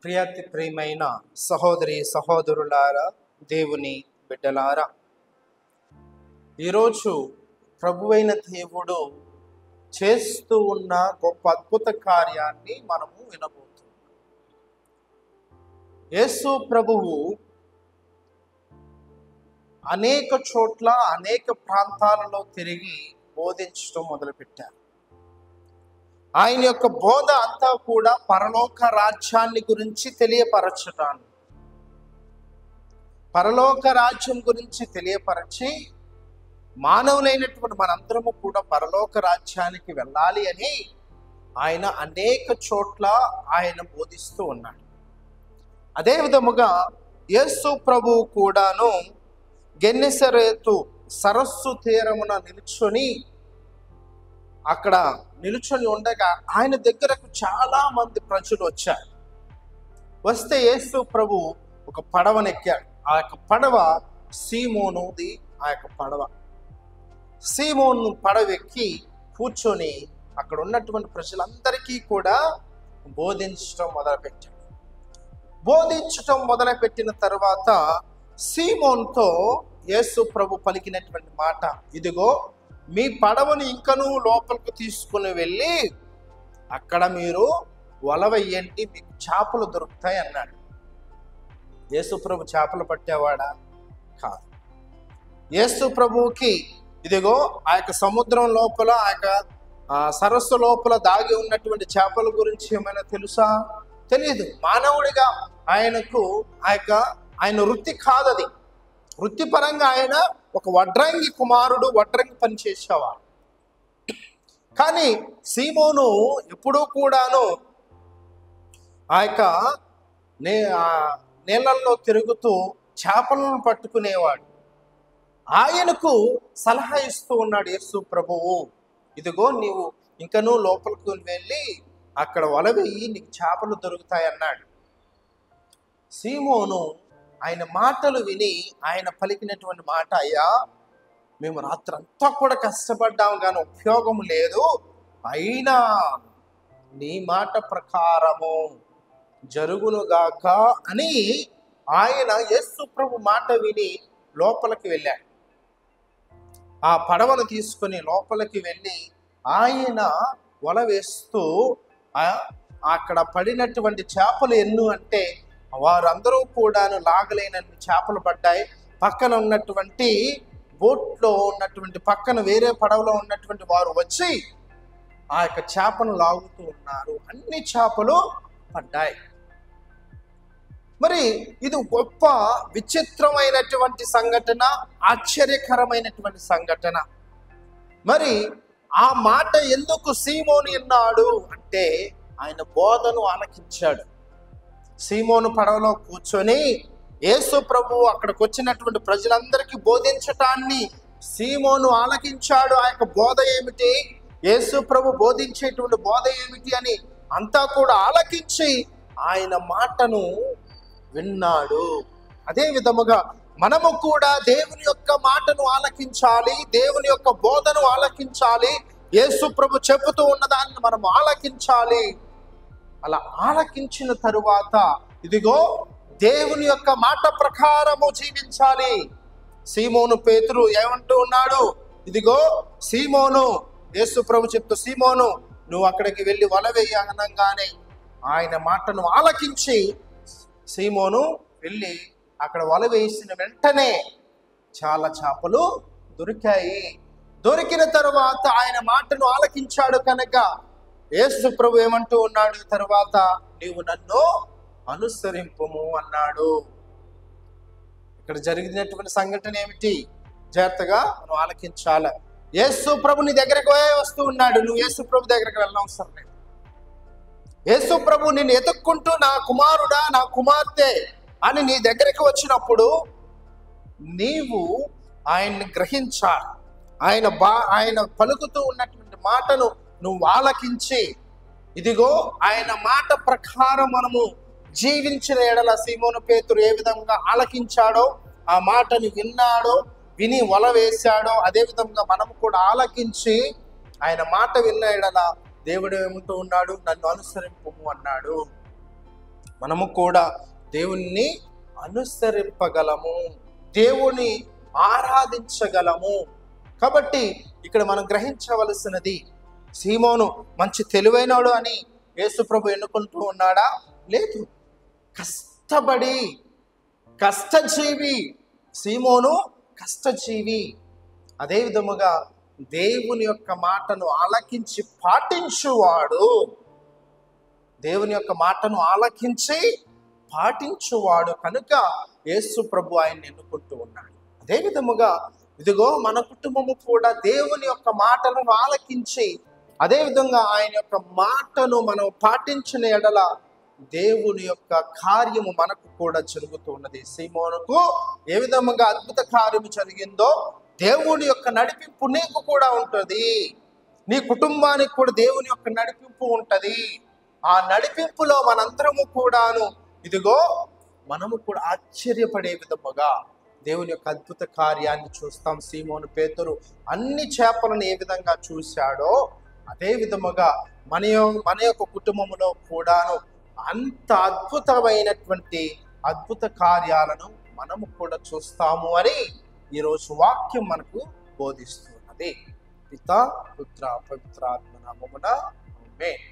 ప్రియమైన సహోదరి సహోదరులారా, దేవుని బిడ్డలారా, ఈరోజు ప్రభువైన దేవుడు చేస్తూ ఉన్న గొప్ప అద్భుత కార్యాన్ని మనము వినబోతున్నాం. యేసు ప్రభువు అనేక చోట్ల అనేక ప్రాంతాలలో తిరిగి బోధించడం మొదలుపెట్టారు. ఆయన యొక్క బోధ అంతా కూడా పరలోక రాజ్యాన్ని గురించి తెలియపరచటాన్ని, పరలోక రాజ్యం గురించి తెలియపరచి మానవులైనటువంటి మనందరము కూడా పరలోక రాజ్యానికి వెళ్ళాలి అని ఆయన అనేక చోట్ల ఆయన బోధిస్తూ ఉన్నాడు. అదే విధముగా యేసు ప్రభువు కూడాను గెన్నెసరేతు సరస్సు తీరమున అక్కడ నిలుచొని ఉండగా ఆయన దగ్గరకు చాలా మంది ప్రజలు వచ్చారు. వస్తే యేసు ప్రభు ఒక పడవనెక్కాడు. ఆ యొక్క పడవ సీమోనుది. ఆ యొక్క పడవ సీమోను పడవెక్కి కూర్చొని అక్కడ ఉన్నటువంటి ప్రజలందరికీ కూడా బోధించడం మొదలుపెట్టిన తర్వాత సీమోన్తో యేసు ప్రభు పలికినటువంటి మాట, ఇదిగో మీ పడవను ఇంకనూ లోపలికి తీసుకుని వెళ్ళి అక్కడ మీరు వల వేయండి, మీకు చేపలు దొరుకుతాయి అన్నాడు. యేసు ప్రభు చేపలు పట్టేవాడా? కాదు. యేసు ప్రభువుకి ఇదిగో ఆ యొక్క సముద్రం లోపల, ఆ యొక్క సరస్సు లోపల దాగి ఉన్నటువంటి చేపల గురించి ఏమైనా తెలుసా? తెలియదు. మానవుడిగా ఆయనకు ఆయన వృత్తి కాదది. వృత్తిపరంగా ఆయన ఒక వడ్రంగి కుమారుడు, వడ్రంగి పని చేసేవాడు. కానీ సీమోను ఎప్పుడూ కూడాను ఆ యొక్క నీళ్ళల్లో తిరుగుతూ చేపలను పట్టుకునేవాడు. ఆయనకు సలహా ఇస్తూ ఉన్నాడు యేసు ప్రభువు, ఇదిగో నీవు ఇంకనూ లోపలికి వెళ్ళి అక్కడ వల వేయి, నీకు చేపలు దొరుకుతాయి అన్నాడు. సీమోను ఆయన మాటలు విని ఆయన పలికినటువంటి మాట, అయ్యా మేము రాత్రంతా కూడా కష్టపడ్డాము కానీ ఉపయోగం లేదు, అయినా నీ మాట ప్రకారము జరుగునుగాక అని ఆయన యేసు ప్రభు మాట విని లోపలికి వెళ్ళాడు. ఆ పడవను తీసుకొని లోపలికి వెళ్ళి ఆయన వల వేస్తూ అక్కడ పడినటువంటి చేపలు ఎన్ను అంటే వారందరూ కూడాను లాగలేనన్ని చేపలు పడ్డాయి. పక్కన ఉన్నటువంటి బోట్లో ఉన్నటువంటి పక్కన వేరే పడవలో ఉన్నటువంటి వారు వచ్చి ఆ యొక్క చేపను లాగుతూ ఉన్నారు. అన్ని చేపలు పడ్డాయి. మరి ఇది గొప్ప విచిత్రమైనటువంటి సంఘటన, ఆశ్చర్యకరమైనటువంటి సంఘటన. మరి ఆ మాట ఎందుకు సీమోను విన్నాడు అంటే ఆయన బోధను ఆలకించాడు. సీమోను పడవలో కూర్చొని యేసు ప్రభువు అక్కడికి వచ్చినటువంటి ప్రజలందరికీ బోధించటాన్ని సీమోను ఆలకించాడు. ఆ యొక్క బోధ ఏమిటి, యేసు ప్రభు బోధించేటువంటి బోధ ఏమిటి అని అంతా కూడా ఆలకించి ఆయన మాటను విన్నాడు. అదే విధముగా మనము కూడా దేవుని యొక్క మాటను ఆలకించాలి, దేవుని యొక్క బోధను ఆలకించాలి. యేసు ప్రభు చెబుతూ ఉన్నదాన్ని మనం ఆలకించాలి. అలా ఆలకించిన తరువాత ఇదిగో దేవుని యొక్క మాట ప్రకారము జీవించాలి. సీమోను పేతురు ఏమంటూ ఉన్నాడు, ఇదిగో సీమోను, యేసు ప్రభు చెప్తూ, సీమోను నువ్వు అక్కడికి వెళ్ళి వల వేయి అనగానే ఆయన మాటను ఆలకించి సీమోను వెళ్ళి అక్కడ వల వేసిన వెంటనే చాలా చేపలు దొరికాయి. దొరికిన తరువాత ఆయన మాటను ఆలకించాడు కనుక యేసు ప్రభు ఏమంటూ ఉన్నాడు, తరువాత నీవు నన్ను అనుసరింపుము అన్నాడు. ఇక్కడ జరిగినటువంటి సంఘటన ఏమిటి? జాగ్రత్తగా నువ్వు ఆలకించాలి. యేసు ప్రభు నీ దగ్గరకు వస్తూ ఉన్నాడు, నువ్వు యేసు ప్రభు దగ్గరకు వెళ్ళనవసరం లేదు. యేసు ప్రభు నిన్ను ఎతుక్కుంటూ నా కుమారుడా, నా కుమార్తె అని నీ దగ్గరికి వచ్చినప్పుడు నీవు ఆయన్ని గ్రహించాలి. ఆయన పలుకుతూ ఉన్నటువంటి మాటను నువ్వు ఆలకించి ఇదిగో ఆయన మాట ప్రకారం మనము జీవించిన ఎడల సీమోను పేతురు ఏ విధంగా ఆలకించాడో, ఆ మాటను విని వల వేశాడో, అదే విధంగా మనము కూడా ఆలకించి ఆయన మాట విన్న ఎడల దేవుడు ఏమంటూ ఉన్నాడు, నన్ను అనుసరింపు అన్నాడు. మనము కూడా దేవుణ్ణి అనుసరింపగలము, దేవుని ఆరాధించగలము. కాబట్టి ఇక్కడ మనం గ్రహించవలసినది, సీమోను మంచి తెలివైనడు అని యేసు ప్రభు ఎన్నుకుంటూ ఉన్నాడా? లేదు. కష్టపడి కష్టజీవి సీమోను, కష్టజీవి. అదే విధముగా దేవుని యొక్క మాటను ఆలకించి పాటించువాడు, దేవుని యొక్క మాటను ఆలకించి పాటించువాడు కనుక యేసు ప్రభు ఆయన్ని ఎన్నుకుంటూ ఉన్నాడు. అదే విధముగా ఇదిగో మన కుటుంబము కూడా దేవుని యొక్క మాటను ఆలకించి అదే విధంగా ఆయన యొక్క మాటను మనం పాటించిన ఎడల దేవుని యొక్క కార్యము మనకు కూడా జరుగుతూ ఉన్నది. సీమోనుకు ఏ విధముగా అద్భుత కార్యము జరిగిందో దేవుని యొక్క నడిపింపు నీకు కూడా ఉంటుంది, నీ కుటుంబానికి కూడా దేవుని యొక్క నడిపింపు ఉంటది. ఆ నడిపింపులో మనందరము కూడాను ఇదిగో మనము కూడా ఆశ్చర్యపడే విధముగా దేవుని యొక్క అద్భుత కార్యాన్ని చూస్తాం. సీమోను పేతురు అన్ని చేపలను ఏ విధంగా చూశాడో అదే విధముగా మన యొక్క కుటుంబంలో కూడాను అంత అద్భుతమైనటువంటి అద్భుత కార్యాలను మనము కూడా చూస్తాము అని ఈరోజు వాక్యం మనకు బోధిస్తున్నది. పితా, పుత్ర, పవిత్రాత్మ నామమున ఆమేన్.